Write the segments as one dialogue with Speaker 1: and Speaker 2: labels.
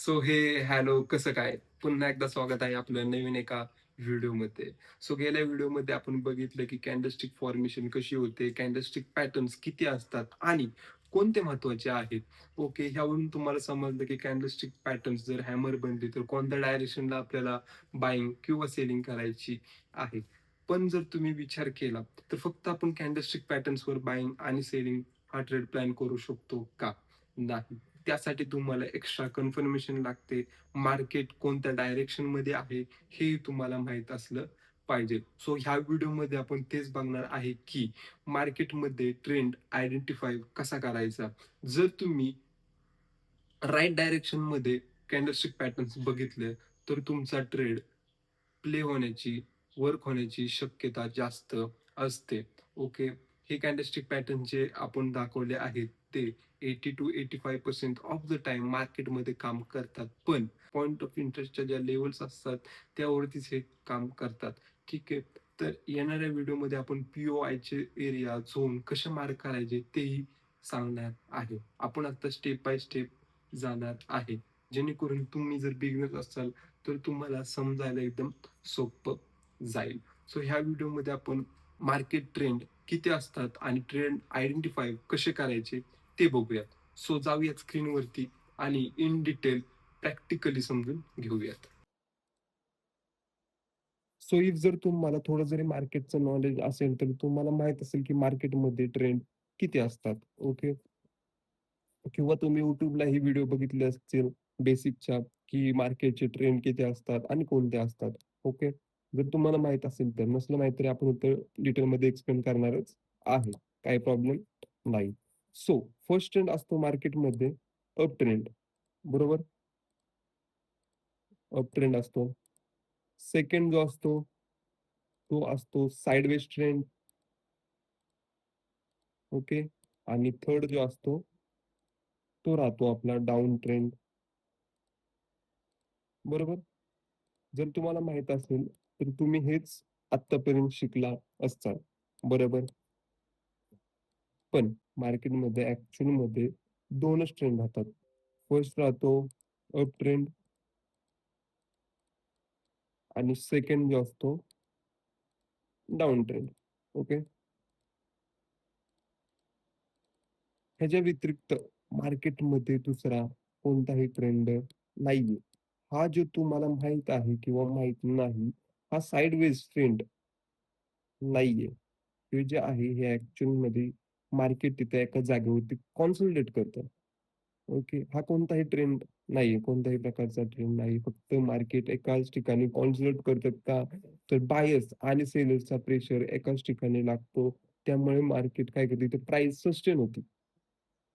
Speaker 1: So हे hello कसं काय? पुन्हा एकदा स्वागत आहे आपलं नवीन एका व्हिडिओमध्ये. सो गेल्या व्हिडिओमध्ये आपण बघितलं की कॅन्डलस्टिक फॉर्मेशन कशी होते, कॅन्डलस्टिक पॅटर्न्स किती असतात आणि कोणते महत्त्वाचे आहेत. ओके, ह्यावरून तुम्हाला समजलं की कॅन्डलस्टिक पॅटर्न्स जर हॅमर बनली तर कोणत्या डायरेक्शनला आपल्याला बायिंग किंवा सेलिंग करायची आहे. पण जर तुम्ही विचार केला तर फक्त आपण कॅन्डलस्टिक पॅटर्न्सवर बायिंग आणि सेलिंग हा ट्रेड प्लॅन करू शकतो का? नाही. त्यासाठी तुम्हाला एक्स्ट्रा कन्फर्मेशन लागते. मार्केट कोणत्या डायरेक्शनमध्ये आहे, हे तुम्हाला माहीत असलं पाहिजे. सो ह्या व्हिडिओमध्ये आपण तेच बघणार आहे, की मार्केटमध्ये ट्रेंड आयडेंटिफाय कसा करायचा. जर तुम्ही राइट डायरेक्शनमध्ये कॅन्डलस्टिक पॅटर्न्स बघितले, तर तुमचा ट्रेड प्ले होण्याची, वर्क होण्याची शक्यता जास्त असते. ओके. हे कॅन्डलस्टिक पॅटर्न जे आपण दाखवले आहेत, ते 80 to 85% ऑफ द टाईम मार्केटमध्ये काम करतात. पण पॉइंट ऑफ इंटरेस्टच्या ज्या लेव्हल्स असतात, त्यावरतीच हे काम करतात. ठीक आहे. तर येणाऱ्या व्हिडिओमध्ये आपण पी-ओ-आयचे एरिया, झोन कसे मार्क करायचे तेही सांगणार आहे. आपण आता स्टेप बाय स्टेप जाणार आहे. जेणेकरून तुम्ही जर बिगिनर असाल, तर तुम्हाला समजायला एकदम सोपं जाईल. सो ह्या व्हिडिओमध्ये आपण मार्केट ट्रेंड किती असतात आणि ट्रेंड आयडेंटिफाय कसे करायचे ते बघूयात. सो जाऊयात स्क्रीनवरती आणि इन डिटेल प्रॅक्टिकली समजून घेऊयात. सो इफ जर तुम्हाला थोडं जरी मार्केटचं नॉलेज असेल, तर तुम्हाला माहीत असेल की मार्केटमध्ये ट्रेंड किती असतात. ओके. किंवा तुम्ही YouTubeला ही व्हिडिओ बघितले असतील बेसिकच्या, की मार्केटचे ट्रेंड किती असतात आणि कोणते असतात. ओके. जर तुम्हाला माहीत असेल तर. नसलं माहीत तरी आपण इथं डिटेलमध्ये एक्सप्लेन करणारच आहे. काही प्रॉब्लेम नाही. सो फर्स्ट ट्रेंड असतो मार्केटमध्ये अप ट्रेंड. बरोबर? अप ट्रेंड असतो. सेकंड जो असतो, तो असतो साइडवेज ट्रेंड. ओके. आणि थर्ड जो असतो, तो राहतो आपला डाउन ट्रेंड. बरोबर? जर तुम्हाला माहीत असेल, तर तुम्ही हेच आत्तापर्यंत शिकला असताल. बरोबर. पण मार्केटमध्ये ॲक्चुअलमध्ये 2च ट्रेंड राहतात. फर्स्ट राहतो अप ट्रेंड आणि सेकंड जो असतो डाउन ट्रेंड. ओके. ह्याच्या व्यतिरिक्त मार्केटमध्ये दुसरा कोणताही ट्रेंड नाहीये. हा जो तुम्हाला माहीत आहे किंवा माहीत नाही, हा साइडवेज ट्रेंड नाहीये. हे जे आहे हे ॲक्चुअलमध्ये मार्केट तिथे एका जागेवरती कॉन्सन्ट्रेट करतं. ओके. हा कोणताही ट्रेंड नाहीये. कोणत्याही प्रकारचा ट्रेंड नाही. फक्त मार्केट एकाच ठिकाणी कॉन्सन्ट्रेट करतात का? तर बायर्स आणि सेलर्सचा प्रेशर एकाच ठिकाणी लागतो. त्यामुळे मार्केट काय करते, तर प्राइस सस्टेन होते.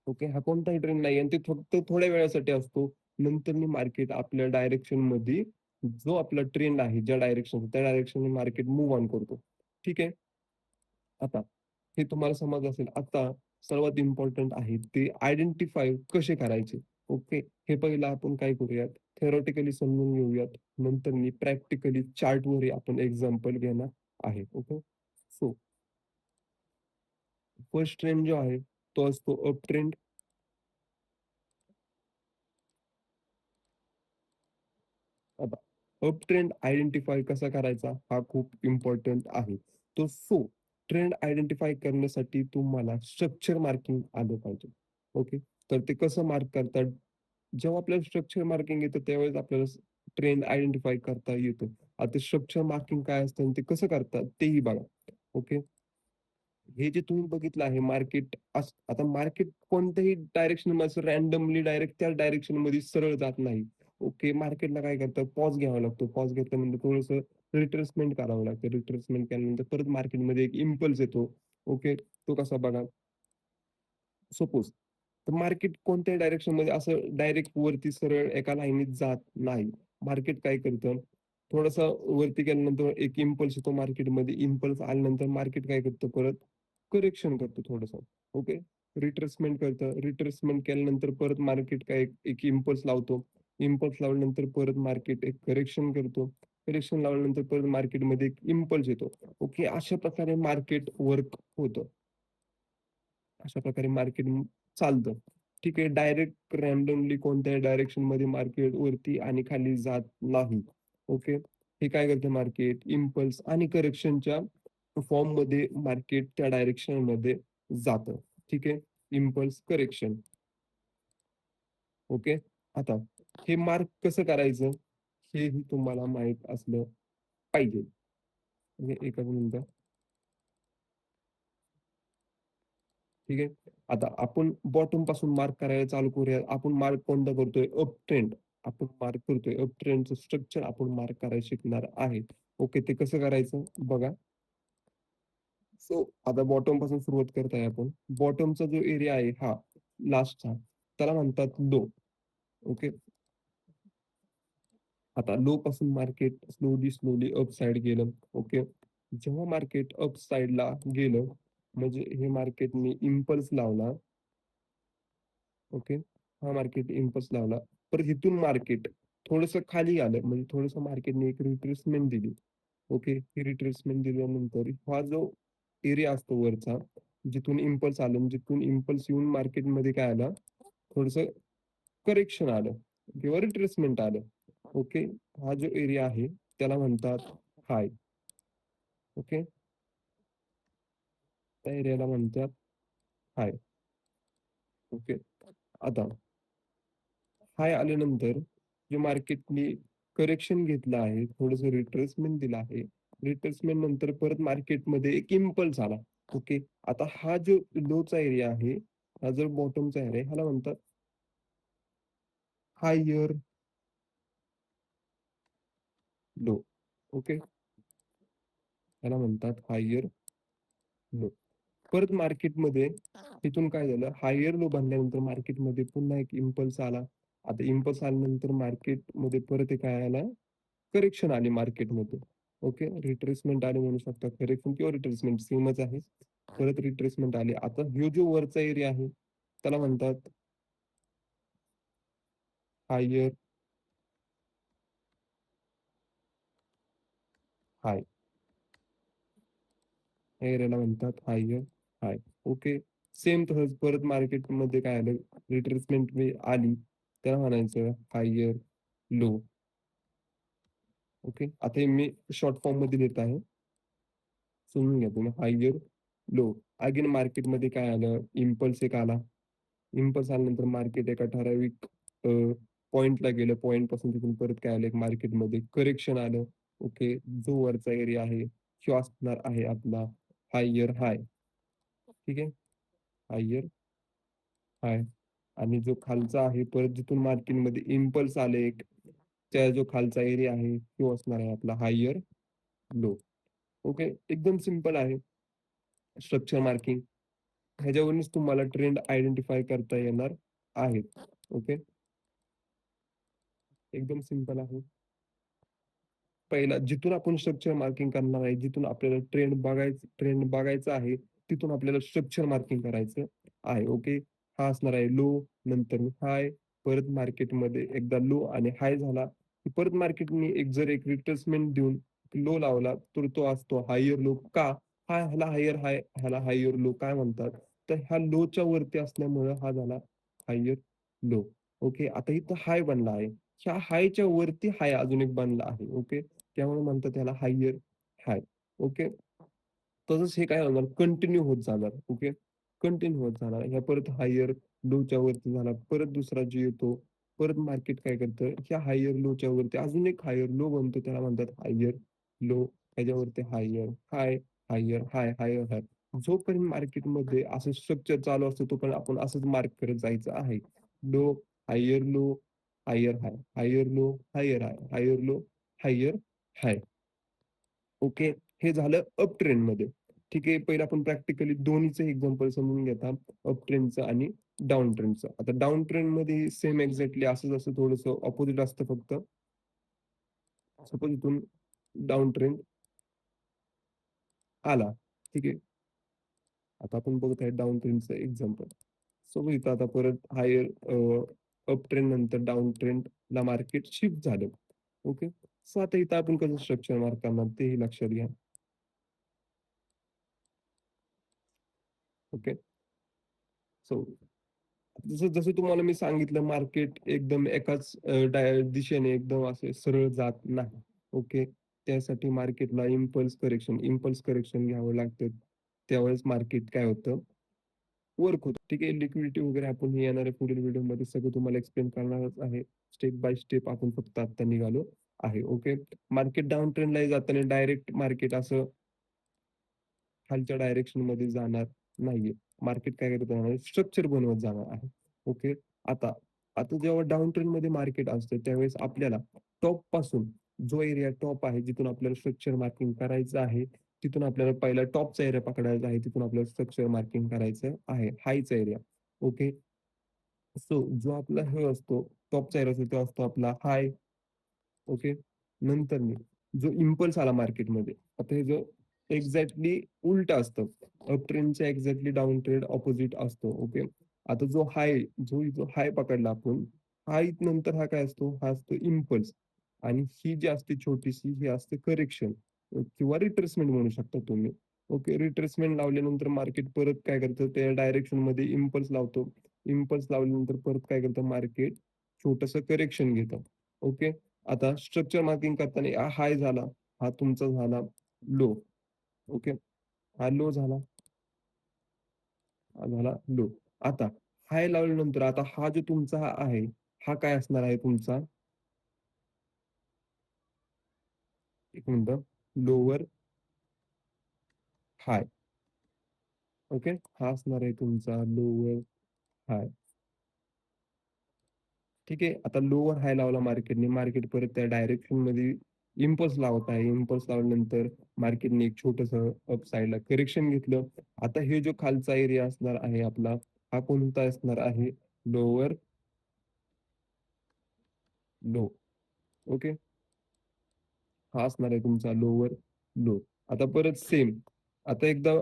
Speaker 1: ओके. हा कोणताही ट्रेंड नाही आणि ते फक्त थोड्या वेळासाठी असतो. नंतरनी मार्केट आपल्या डायरेक्शनमध्ये जो आपला ट्रेंड आहे, ज्या डायरेक्शनचा त्या डायरेक्शनने मार्केट मूव्ह ऑन करतो. ठीक आहे. आता हे तुम्हाला समजलं असेल. आता सर्वात इम्पोर्टंट आहे ते आयडेंटिफाय कसे करायचे. ओके. हे पहिलं आपण काय करूयात, थेरॉटिकली समजून घेऊयात. नंतर मी प्रॅक्टिकली चार्टवर आपण एक्झाम्पल घेणार आहे. ओके. सो फर्स्ट ट्रेंड जो आहे, तो असतो अप ट्रेंड. आता अप ट्रेंड आयडेंटिफाय कसा करायचा हा खूप इम्पॉर्टंट आहे. तो सो ट्रेंड आयडेंटिफाय करण्यासाठी तुम्हाला स्ट्रक्चर मार्किंग आलं पाहिजे. ओके. तर ते कसं मार्क करतात? जेव्हा आपल्याला स्ट्रक्चर मार्किंग येतं त्यावेळेस आपल्याला ट्रेंड आयडेंटिफाय करता येतो. आता स्ट्रक्चर मार्किंग काय असतं आणि ते कसं करतात तेही बघा. ओके. हे जे तुम्ही बघितलं आहे मार्केट आता मार्केट कोणत्याही डायरेक्शनमध्ये असं रँडमली डायरेक्ट त्याच डायरेक्शनमध्ये सरळ जात नाही. ओके. मार्केटला काय करतं, पॉज घ्यावा लागतो. पॉज घेतल्यानंतर थोडंसं रिट्रेसमेंट करावं लागतं. रिट्रेसमेंट केल्यानंतर परत मार्केटमध्ये एक इम्पल्स येतो. ओके. तो कसा बघा, सपोज तर मार्केट कोणत्याही डायरेक्शनमध्ये असं डायरेक्ट वरती सरळ एका लाईनीत जात नाही. मार्केट काय करतं, थोडंसं वरती गेल्यानंतर एक इम्पल्स येतो मार्केटमध्ये. इम्पल्स आल्यानंतर मार्केट काय करतं, परत करेक्शन करतो थोडंसं. ओके. रिट्रेसमेंट करतं. रिट्रेसमेंट केल्यानंतर परत मार्केट काय एक एक इम्पल्स लावतो. इम्पल्स लावल्यानंतर परत मार्केट एक करेक्शन करतो. करेक्शन लावल्यानंतर परत मार्केटमध्ये एक इम्पल्स येतो. ओके. अशा प्रकारे मार्केट वर्क होतं. अशा प्रकारे मार्केट चालतं. ठीक आहे. डायरेक्ट रॅन्डमली कोणत्याही डायरेक्शन मध्ये मार्केट वरती आणि खाली जात नाही. ओके. हे काय करते मार्केट इम्पल्स आणि करेक्शनच्या फॉर्म मध्ये मार्केट त्या डायरेक्शन मध्ये जातं. ठीक आहे. Impulse correction. ओके. आता हे मार्क कसं करायचं हेही तुम्हाला माहित असलं पाहिजे. म्हणजे एकच मिनिट. ठीक आहे. आता आपण बॉटम पासून मार्क करायला चालू करूया. आपण मार्क कोणता करतोय अप ट्रेंड. आपण मार्क करतोय अप ट्रेंडचं स्ट्रक्चर आपण मार्क करायला शिकणार आहे. ओके. ते कसं करायचं बघा. सो आता बॉटम पासून सुरुवात करत आहे आपण. बॉटमचा जो एरिया आहे हा लास्टचा त्याला म्हणतात लो. ओके. आता लो पासून market slowly slowly up side गेलं. ओके. जेव्हा मार्केट अप साइडला गेलं म्हणजे हे मार्केटने इम्पल्स लावला. ओके. हा मार्केट इम्पल्स लावला. परत इथून मार्केट थोडंसं खाली आलं म्हणजे थोडंसं मार्केटने एक रिट्रेसमेंट दिली. ओके. ही रिट्रेसमेंट दिल्यानंतर हा जो एरिया असतो वरचा, जिथून इम्पल्स आलं आणि जिथून इम्पल्स येऊन मार्केटमध्ये काय आलं, थोडंसं करेक्शन आलं किंवा रिट्रेसमेंट आलं. ओके. हा जो एरिया आहे त्याला म्हणतात हाय. ओके. त्या एरियाला म्हणतात हाय. ओके. आता हाय आल्यानंतर जे मार्केटने करेक्शन घेतलं आहे, थोडंसं रिट्रेसमेंट दिलं आहे. रिट्रेसमेंट नंतर परत मार्केटमध्ये एक इम्पल्स आला. ओके. आता हा जो लोचा एरिया आहे, हा जो बॉटमचा एरिया आहे, ह्याला म्हणतात हायर लो. ओके. ह्याला म्हणतात हायर लो. परत मार्केटमध्ये तिथून काय झालं, हायर लो बनल्यानंतर मार्केटमध्ये पुन्हा एक इम्पल्स आला. आता इम्पल्स आल्यानंतर मार्केटमध्ये परत एक काय आला, करेक्शन आली मार्केटमध्ये. ओके. रिट्रेसमेंट आली म्हणू शकता. करेक्शन किंवा रिट्रेसमेंट सेमच आहे. परत रिट्रेसमेंट आली. आता ह्यो जो वरचा एरिया आहे, त्याला म्हणतात हायर हाय. या एरियाला म्हणतात हायर हाय. ओके. सेम तसंच परत मार्केटमध्ये काय आलं, रिट्रेसमेंट आली. त्याला म्हणायचं हायर लो. ओके. आता हे मी शॉर्ट फॉर्म मध्ये देत आहे. समजून घ्या तुम्ही. Higher low. अगेन मार्केटमध्ये काय आलं, इम्पल्स एक आला. इम्पल्स आल्यानंतर मार्केट एका ठराविक पॉइंटला गेलं. पॉइंट पासून तिथून परत काय आलं, एक मार्केटमध्ये करेक्शन आलं. ओके. जो वरचा एरिया आहे, तो असणार आहे आपला हायर हाय. ठीक आहे. हायर हाय. आणि जो खालचा आहे, परत जिथून मार्केटमध्ये इम्पल्स आले एक, त्या जो खालचा एरिया आहे, तो असणार आहे आपला हायर लो. ओके. एकदम सिंपल आहे स्ट्रक्चर मार्किंग. ह्याच्यावरूनच तुम्हाला ट्रेंड आयडेंटिफाय करता येणार आहे. ओके. एकदम सिंपल आहे. पहिला जिथून आपण स्ट्रक्चर मार्किंग करणार आहे, जिथून आपल्याला ट्रेंड बघायचा आहे, तिथून आपल्याला स्ट्रक्चर मार्किंग करायचं आहे. ओके. हा असणार आहे लो, नंतर हाय, परत मार्केटमध्ये एकदा लो आणि हाय झाला, की परत मार्केटने एक रिट्रेसमेंट देऊन लो लावला, तर तो असतो हायर लो. का? हा ह्याला हायर हाय, ह्याला हायर लो काय म्हणतात? तर ह्या लोच्या वरती असल्यामुळं हा झाला हायर लो. ओके. आता इथं हाय बनला आहे. ह्या हायच्या वरती हाय अजून एक बनला आहे. ओके. त्यामुळे म्हणतात त्याला हायर हाय. ओके. तसंच हे काय होणार कंटिन्यू होत जाणार. ओके. कंटिन्यू होत जाणार. ह्या परत हायर लोच्या वरती झाला. परत दुसरा जो येतो, परत मार्केट काय करतं, ह्या हायर लोच्या वरती अजून एक हायर लो बनतो. त्याला म्हणतात हायर लो. ह्याच्यावरती हायर हाय, हायर हाय, हायर हाय. जोपर्यंत मार्केटमध्ये असं स्ट्रक्चर चालू असतं, तोपर्यंत आपण असंच मार्क करत जायचं आहे. लो, हायर लो, हायर हाय, हायर लो, हायर हाय, हायर लो, हायर हाय. ओके. हे झालं अप ट्रेंडमध्ये. ठीक आहे. पहिलं आपण प्रॅक्टिकली दोन्हीचं एक्झाम्पल समजून घेता. अप ट्रेंडचं आणि डाउन ट्रेंडचं. आता डाउन ट्रेंडमध्ये सेम एक्झॅक्टली असंच असतं, थोडंसं अपोझिट असतं फक्त. सपोज इथून डाउन ट्रेंड आला. ठीक आहे. आता आपण बघत आहे डाउन ट्रेंडचं एक्झाम्पल. सो इथं आता परत हायर अप ट्रेंड नंतर डाउन ट्रेंडला मार्केट शिफ्ट झालं. ओके. सो आता इथं आपण कसं स्ट्रक्चर मार्क करणार तेही लक्षात घ्या. ओके. सो जसं जसं तुम्हाला मी सांगितलं मार्केट एकदम एकाच दिशेने एकदम असे सरळ जात नाही. ओके. त्यासाठी मार्केटला इम्पल्स करेक्शन घ्यावं लागतं. त्यावेळेस मार्केट काय होतं, वर्क होतं. ठीक आहे. लिक्विडिटी वगैरे आपण हे येणाऱ्या पुढील व्हिडिओमध्ये सगळं तुम्हाला एक्सप्लेन करणारच आहे. स्टेप बाय स्टेप आपण फक्त आत्ता निघालो आहे. ओके. मार्केट डाउन ट्रेंडलाही जाताना डायरेक्ट मार्केट असं खालच्या डायरेक्शनमध्ये जाणार नाहीये. मार्केट काय करत जाणार आहे, स्ट्रक्चर बनवत जाणार आहे. ओके. आता आता जेव्हा डाउन ट्रेंडमध्ये मार्केट असतं, त्यावेळेस आपल्याला टॉपपासून जो एरिया टॉप आहे, जिथून आपल्याला स्ट्रक्चर मार्किंग करायचं आहे, तिथून आपल्याला पहिला टॉपचा एरिया पकडायचा आहे. तिथून आपल्याला स्ट्रक्चर मार्किंग करायचं आहे. हायचा एरिया. ओके. सो जो आपला हे असतो, टॉपचा एरिया असतो, तो असतो आपला हाय. ओके. नंतर मी जो इम्पल्स आला मार्केटमध्ये, आता हे जो एक्झॅक्टली उलटं असतं. अप ट्रेंडच्या एक्झॅक्टली डाउन ट्रेंड अपोझिट असतो. ओके. आता जो हाय पकडला आपण, हाय नंतर हा काय असतो? हा असतो इम्पल्स आणि ही जी असते छोटीशी ही असते करेक्शन किंवा रिट्रेसमेंट म्हणू शकता तुम्ही. ओके. रिट्रेसमेंट लावल्यानंतर मार्केट परत काय करतं, त्या डायरेक्शनमध्ये इम्पल्स लावतो. इम्पल्स लावल्यानंतर परत काय करतं मार्केट, छोटंसं करेक्शन घेतं. ओके. आता स्ट्रक्चर मार्किंग करताना हा हाय झाला, हा तुमचा झाला लो. ओके. हा लो झाला, हा झाला लो. आता हाय लावल्यानंतर आता हा जो तुमचा हा आहे, हा काय असणार आहे तुमचा? एक मिनिटं. लोवर हाय. ओके. हा असणार आहे तुमचा लोवर हाय. ठीक आहे. आता लोवर हाय लावला मार्केटने. मार्केट परत त्या डायरेक्शनमध्ये इम्पल्स लावत आहे. इम्पल्स लावल्यानंतर मार्केटने एक छोटंसं अप साइडला करेक्शन घेतलं. आता हे जो खालचा एरिया असणार आहे आपला, हा कोणता असणार आहे? Lower low. ओके. हा असणार आहे तुमचा लोवर लो. आता परत सेम. आता एकदा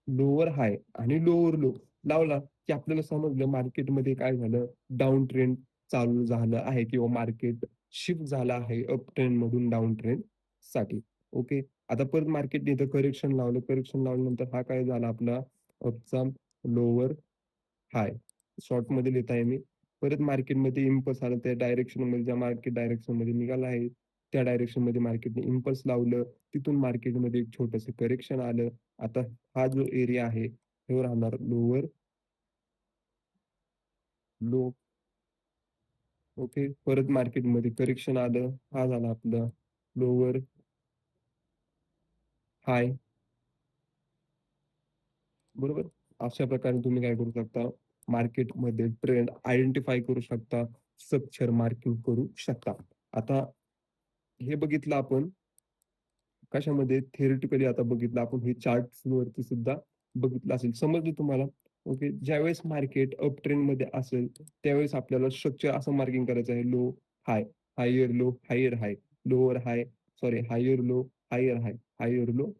Speaker 1: लोवर हाय आणि लोवर लो लावला, की आपल्याला समजलं मार्केटमध्ये काय झालं, डाउन ट्रेंड चालू झालं आहे किंवा मार्केट शिफ्ट झालं आहे अप ट्रेंडमधून डाउन ट्रेंडसाठी. ओके. आता परत मार्केटने इथं करेक्शन लावलं. करेक्शन लावल्यानंतर हा काय झाला आपला अपचा लोवर हाय. शॉर्टमध्ये लिहित आहे मी. परत मार्केटमध्ये इम्पल्स आला त्या डायरेक्शनमध्ये ज्या मार्केट डायरेक्शनमध्ये निघाला आहे, त्या डायरेक्शनमध्ये मार्केटने इम्पल्स लावलं. तिथून मार्केटमध्ये एक छोटंसं करेक्शन आलं. आता हा जो एरिया आहे, तो राहणार लोवर लो. ओके. परत मार्केटमध्ये करेक्शन आलं. हा झाला आपला लोवर हाय. बरोबर. अशा प्रकारे तुम्ही काय करू शकता, मार्केटमध्ये ट्रेंड आयडेंटिफाय करू शकता, स्ट्रक्चर मार्किंग करू शकता. आता हे बघितलं आपण कशामध्ये थिअरेटिकली आता बघितलं आपण हे चार्ट्स वरती सुद्धा बघितलं असेल. समजलं तुम्हाला? ओके. ज्यावेळेस मार्केट अप ट्रेंडमध्ये असेल, त्यावेळेस आपल्याला स्ट्रक्चर असं मार्किंग करायचं आहे लो, हाय, हायर लो, हायर हाय, लोवर हाय, सॉरी हायर लो, हायर हाय, हायर लो,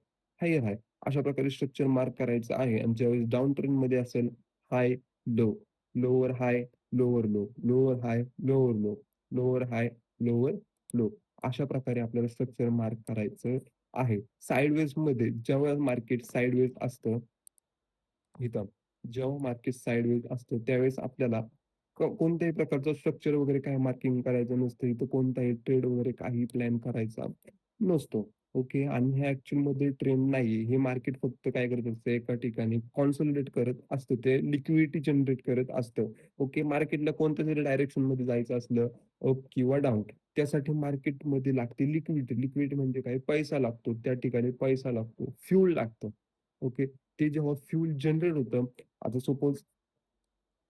Speaker 1: हायर हाय. अशा प्रकारे स्ट्रक्चर मार्क करायचं आहे आणि ज्यावेळेस डाउन ट्रेंडमध्ये असेल हाय, लो, लोवर हाय, लोवर लो, लोवर हाय, लोवर लो, लोवर हाय, लोवर लो. अशा प्रकारे आपल्याला स्ट्रक्चर मार्क करायचं आहे. साइडवेजमध्ये जेव्हा मार्केट साइडवेज असतं, इथं जेव्हा मार्केट साइडवेज असतं, त्यावेळेस आपल्याला कोणत्याही प्रकारचं स्ट्रक्चर वगैरे काही मार्किंग करायचं नसतं. इथं कोणताही ट्रेड वगैरे काही प्लॅन करायचा नसतो. ओके. आणि हे ॲक्चुअलमध्ये ट्रेंड नाहीये. हे मार्केट फक्त काय करत असतं, एका ठिकाणी कॉन्सोलिडेट करत असतं. ते लिक्विडिटी जनरेट करत असतं. ओके. मार्केटला कोणत्या तरी डायरेक्शनमध्ये जायचं असलं, अप किंवा डाउन, त्यासाठी मार्केटमध्ये लागते लिक्विडिटी. लिक्विडिटी म्हणजे काय? पैसा लागतो. त्या ठिकाणी पैसा लागतो, फ्यूल लागतं. ओके. ते जेव्हा फ्यूल जनरेट होतं, आता सपोज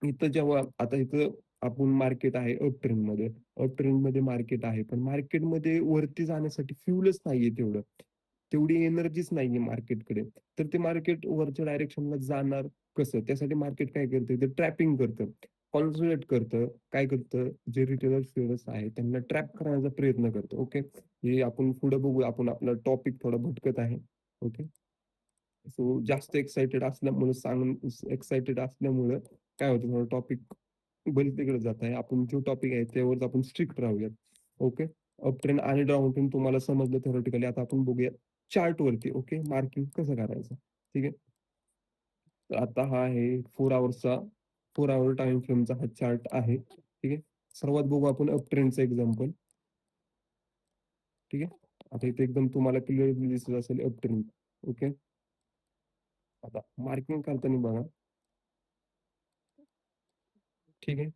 Speaker 1: इथं जेव्हा आता इथं आपण मार्केट आहे अप ट्रेंडमध्ये. अप ट्रेंडमध्ये मार्केट आहे. पण मार्केटमध्ये वरती जाण्यासाठी फ्यूलच नाहीये तेवढं. तेवढी एनर्जीच नाहीये मार्केटकडे. तर ते मार्केट वरच्या डायरेक्शनला जाणार कसं? त्यासाठी मार्केट काय करतं? ते ट्रॅपिंग करतं. कॉन्सोलेट करतं. काय करतं? जे रिटेलर्स ट्रेडर्स आहेत त्यांना ट्रॅप करण्याचा प्रयत्न करतं. ओके. हे आपण पुढे बघू. आपण आपला टॉपिक थोडा भटकत आहे. ओके. सो जास्त एक्साइटेड असल्यामुळं काय होतं थोडं टॉपिक भलतीकडे जात आहे. आपण जो टॉपिक आहे त्यावर आपण स्ट्रिक्ट राहूयात. ओके. अप ट्रेंड आणि डाउन ट्रेंड तुम्हाला समजलं थिओरेटिकली. आता आपण बघूया चार्टवरती ओके मार्किंग कसं करायचं. ठीक आहे. तर आता हा आहे 4 अवर्सचा 4 आवर टाइम फ्रेमचा हा चार्ट आहे. ठीक आहे. सर्वात बघू आपण अप ट्रेंडचं एक्झाम्पल. ठीक आहे. आता इथे एकदम तुम्हाला क्लिअरली दिसत असेल अप ट्रेंड. ओके. आता मार्किंग करताना बघा. ठीक आहे.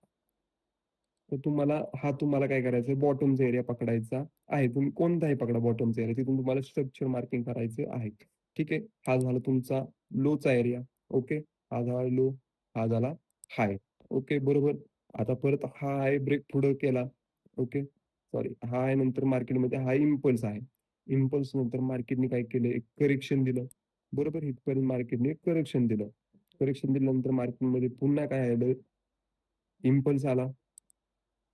Speaker 1: तर तुम्हाला काय करायचं आहे, बॉटमचा एरिया पकडायचा आहे. तुम्ही कोणताही पकडा बॉटमचा एरिया. तिथून तुम्हाला स्ट्रक्चर मार्किंग करायचं आहे. ठीक आहे. हा झाला तुमचा लोचा एरिया. ओके. हा झाला लो, हा झाला हाय. ओके, बरोबर. आता परत हा हाय ब्रेक पुढे केला. ओके. सॉरी, हा आहे नंतर मार्केटमध्ये हा इम्पल्स आहे. इम्पल्स नंतर मार्केटने काय केलं, एक करेक्शन दिलं. बरोबर. इथपर्यंत मार्केटने करेक्शन दिलं. करेक्शन दिल्यानंतर मार्केटमध्ये पुन्हा काय आलं, इम्पल्स आला.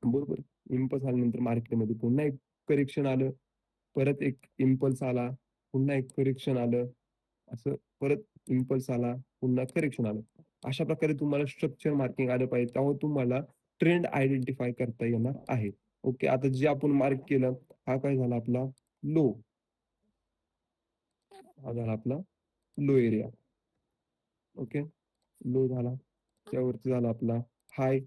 Speaker 1: बरोबर. इम्पल्स आल्यानंतर मार्केटमध्ये पुन्हा एक करेक्शन आलं. परत एक इम्पल्स आला. पुन्हा एक करेक्शन आलं. असं परत इम्पल्स आला, पुन्हा करेक्शन आलं. अशा प्रकारे तुम्हाला स्ट्रक्चर मार्किंग आलं पाहिजे. तेव्हा तुम्हाला ट्रेंड आयडेंटिफाय करता येणार आहे. ओके. आता जे आपण मार्क केलं, हा काय झाला आपला लो. हा झाला आपला लो एरिया. ओके. लो झाला. त्यावरती झाला आपला हाय.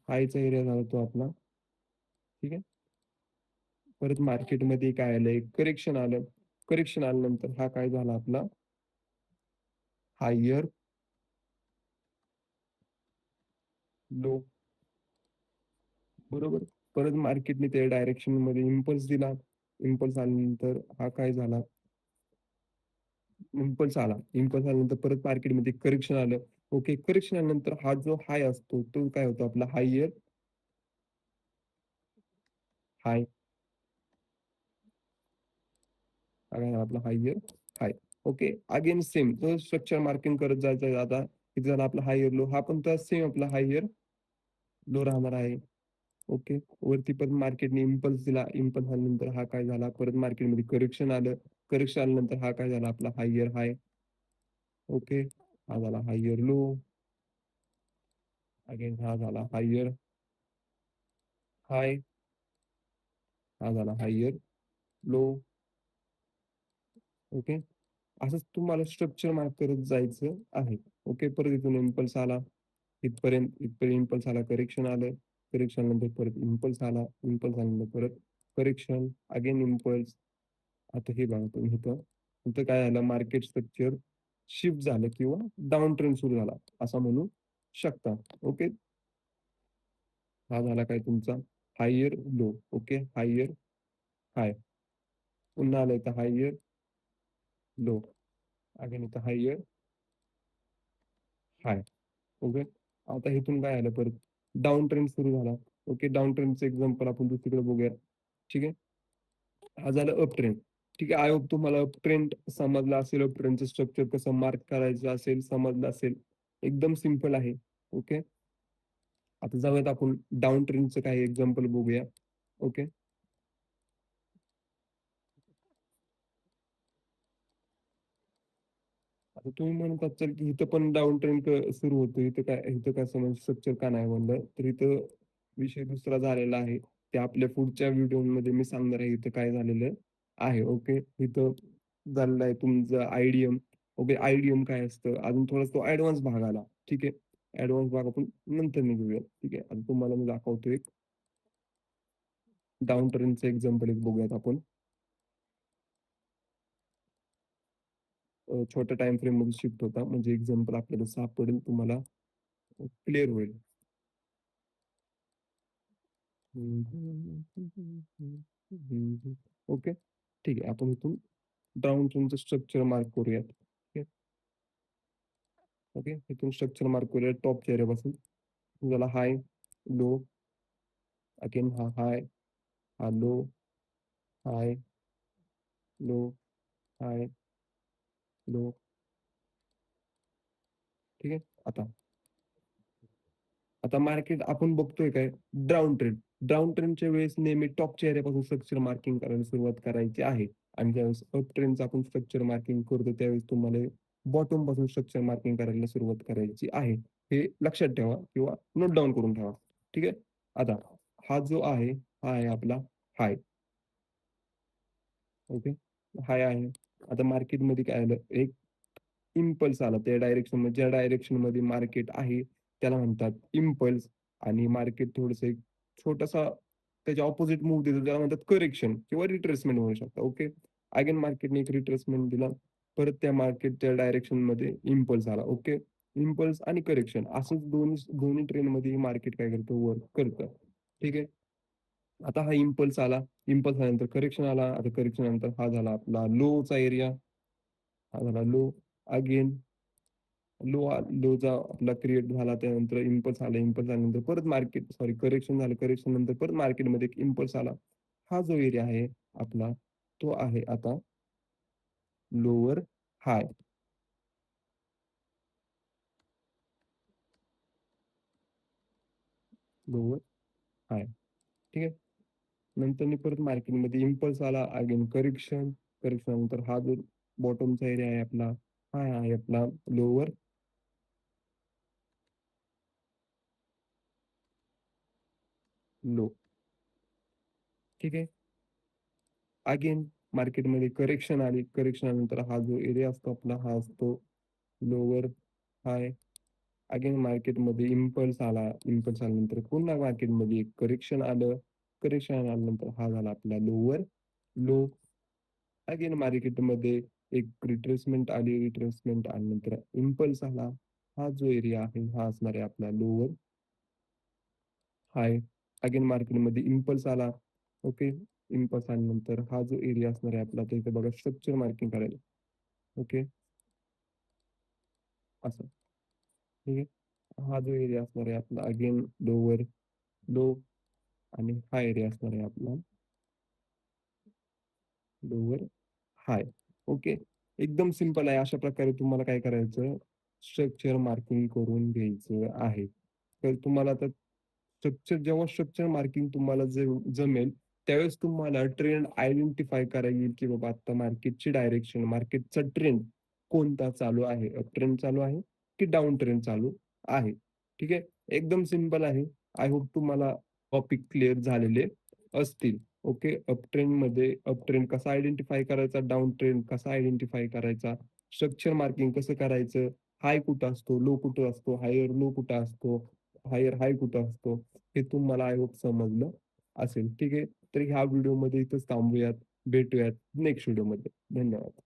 Speaker 1: हायचा एरिया झाला तो आपला. ठीक आहे. परत मार्केटमध्ये काय आलंय, करेक्शन आलं. करेक्शन आल्यानंतर हा काय झाला आपला हायर लो. बरोबर. परत मार्केटने त्या डायरेक्शन मध्ये इम्पल्स दिला. इम्पल्स आल्यानंतर हा काय झाला, इम्पल्स आला. इम्पल्स आल्यानंतर परत मार्केटमध्ये करेक्शन आलं. ओके. करेक्शन आल्यानंतर हा जो हाय असतो तो काय होतो आपला हायर हाय. हा काय झाला आपला हायर हाय. ओके. अगेन सेम तो स्ट्रक्चर मार्किंग करत जायचं आहे. आता इथे झाला आपला हायर लो, हा पण तर सेम आपला हायर लो राहणार आहे. ओके. वरती पण मार्केटने इम्पल्स दिला. इम्पल्स आल्यानंतर हा काय झाला, परत मार्केटमध्ये करेक्शन आलं. करेक्शन आल्यानंतर हा काय झाला आपला हायर हाय. ओके. हा झाला हायर लो. अगेन हा झाला हायर हाय. हा झाला हायर लो. ओके. असंच तुम्हाला स्ट्रक्चर मार्क करत जायचं आहे. ओके. परत इथून इम्पल्स आला. इथपर्यंत इम्पल्स आला, करेक्शन आलं. करेक्शन नंतर परत इम्पल्स आला. इम्पल्स आल्यानंतर परत करेक्शन, अगेन इम्पल्स. आता हे बघा तुम्ही इथं, इथं काय झालं, मार्केट स्ट्रक्चर शिफ्ट झालं किंवा डाउन ट्रेंड सुरू झाला असं म्हणू शकता. ओके. हा झाला काय तुमचा हायर लो. ओके. हायर हाय. पुन्हा आलं इथं हायर लो. अगेन इथं हायर हाय. ओके. आता इथून काय आलं, परत डाउन ट्रेंड सुरू झाला. ओके. डाउन ट्रेंडचं एक्झाम्पल आपण दुसरीकडे बघूया. ठीक आहे. हा झाला अप ट्रेंड. ठीक आहे. आय होप तुम्हाला अप ट्रेंड समजला असेल. अप ट्रेंडचं स्ट्रक्चर कसं मार्क करायचं असेल, समजलं असेल. एकदम सिंपल आहे. ओके. आता जाऊयात आपण डाउन ट्रेंडचं काही एक्झाम्पल बघूया. ओके. आता तुम्ही म्हणत असाल की इथं पण डाउन ट्रेंड सुरू होतो. इथं काय समज स्ट्रक्चर का नाही म्हणलं, तर इथं विषय दुसरा झालेला आहे. ते आपल्या पुढच्या व्हिडिओमध्ये मी सांगणार आहे इथं काय झालेलं आहे. ओके. इथं झालेलं आहे तुमचं आयडीएम. ओके. आयडीएम काय असतं, अजून थोडा तो ऍडव्हान्स भाग आला. ठीक आहे. ऍडव्हान्स भाग आपण नंतर निघूया. ठीक आहे. आता तुम्हाला मी दाखवतो एक डाउन ट्रेंडचं एक्झाम्पल एक बघूयात आपण. छोट्या टाइम फ्रेम मध्ये शिफ्ट होता, म्हणजे एक्झाम्पल आपल्याला सापडेल, तुम्हाला क्लिअर होईल. ओके. ठीक आहे. आपण इथून डाउन ट्रेंडचं स्ट्रक्चर मार्क करूयात. ओके. ओके. इथून स्ट्रक्चर मार्क करूया टॉप चेहऱ्यापासून. झाला हाय लो. अगेन हा हाय, हा लो, हाय लो, हाय लो. ठीक आहे. आता आता मार्केट आपण बघतोय काय, डाउन ट्रेंड. डाउन ट्रेंडच्या वेळेस नेहमी टॉप चेहऱ्यापासून स्ट्रक्चर मार्किंग करायला सुरुवात करायची आहे. आणि ज्यावेळेस अप ट्रेंडचं आपण स्ट्रक्चर मार्किंग करतो त्यावेळेस तुम्हाला बॉटम पासून स्ट्रक्चर मार्किंग करायला सुरुवात करायची आहे. हे लक्षात ठेवा किंवा नोट डाउन करून ठेवा. ठीक आहे. आता हा जो आहे, हा आहे आपला हाय. ओके. हाय आहे. आता मार्केटमध्ये काय आलं, एक इम्पल्स आला त्या डायरेक्शन ज्या डायरेक्शन मध्ये मार्केट आहे त्याला म्हणतात इम्पल्स. आणि मार्केट थोडस एक छोटासा त्याच्या ऑपोजिट मूव्ह देतो त्याला म्हणतात करेक्शन किंवा रिट्रेसमेंट म्हणू शकता. ओके. अगेन मार्केटने एक रिट्रेसमेंट दिला, परत त्या मार्केटच्या डायरेक्शन मध्ये इम्पल्स आला. ओके. इम्पल्स आणि करेक्शन असंच दोन्ही दोन्ही ट्रेंड मध्ये मार्केट काय करतं, वर्क करतं. ठीक आहे. आता हा इम्पल्स आला, इम्पल्स आल्यानंतर करेक्शन आला. आता करेक्शन नंतर हा झाला आपला लोचा एरिया, हा झाला लो. अगेन लोचा आपला क्रिएट झाला, त्यानंतर इम्पल्स आला, इम्पल्स आल्यानंतर परत मार्केट सॉरी करेक्शन झालं, करेक्शन नंतर परत मार्केटमध्ये एक इम्पल्स आला. हा जो एरिया आहे आपला तो आहे आता लोअर हाय. लोअर हाय. ठीक आहे. नंतर परत मार्केटमध्ये इम्पल्स आला, अगेन करेक्शन, करेक्शन नंतर हा जो बॉटमचा एरिया आहे आपला, हा आहे आपला लोअर लो. ठीक आहे. अगेन मार्केटमध्ये करेक्शन आली, करेक्शन नंतर हा जो एरिया असतो आपला हा असतो लोअर हाय. अगेन मार्केटमध्ये इम्पल्स आला, इम्पल्स आल्यानंतर पुन्हा मार्केटमध्ये एक करेक्शन आलं, करेक्शन आल्यानंतर हा झाला आपला लोअर लो. अगेन मार्केटमध्ये एक रिट्रेसमेंट आली, रिट्रेसमेंट आल्यानंतर इम्पल्स आला. हा जो एरिया आहे हा असणार आहे आपला लोअर हाय. अगेन मार्केटमध्ये इम्पल्स आला. ओके. इम्पल्स आल्यानंतर हा जो एरिया असणार आहे आपला तर इथे बघा स्ट्रक्चर मार्किंग करायला. ओके. असं. ठीक आहे. हा जो एरिया असणार आहे आपला अगेन लोअर लो. आणि हा एरिया असणार आहे आपला लोअर हाय. ओके. एकदम सिंपल आहे. अशा प्रकारे तुम्हाला काय करायचं, स्ट्रक्चर मार्किंग करून घ्यायचं आहे. तर तुम्हाला आता जेव्हा स्ट्रक्चर मार्किंग तुम्हाला जमेल त्यावेळेस तुम्हाला ट्रेंड आयडेंटिफाय करायला येईल की बाबा आता मार्केटची डायरेक्शन, मार्केटचा ट्रेंड कोणता चालू आहे, अप ट्रेंड चालू आहे की डाऊन ट्रेंड चालू आहे. ठीक आहे. एकदम सिंपल आहे. आय होप तुम्हाला टॉपिक क्लिअर झालेले असतील. ओके. अप ट्रेंड कसा आयडेंटिफाय करायचा, डाऊन ट्रेंड कसा आयडेंटिफाय करायचा, स्ट्रक्चर मार्किंग कसं करायचं, हाय कुठं असतो, लो कुठं असतो, हायर लो कुठं असतो, हायर हाय कुठं असतो, हे तुम्हाला आय होप समजलं असेल. ठीक आहे. तर ह्या व्हिडिओमध्ये इथंच थांबूयात. भेटूयात नेक्स्ट व्हिडिओमध्ये. धन्यवाद.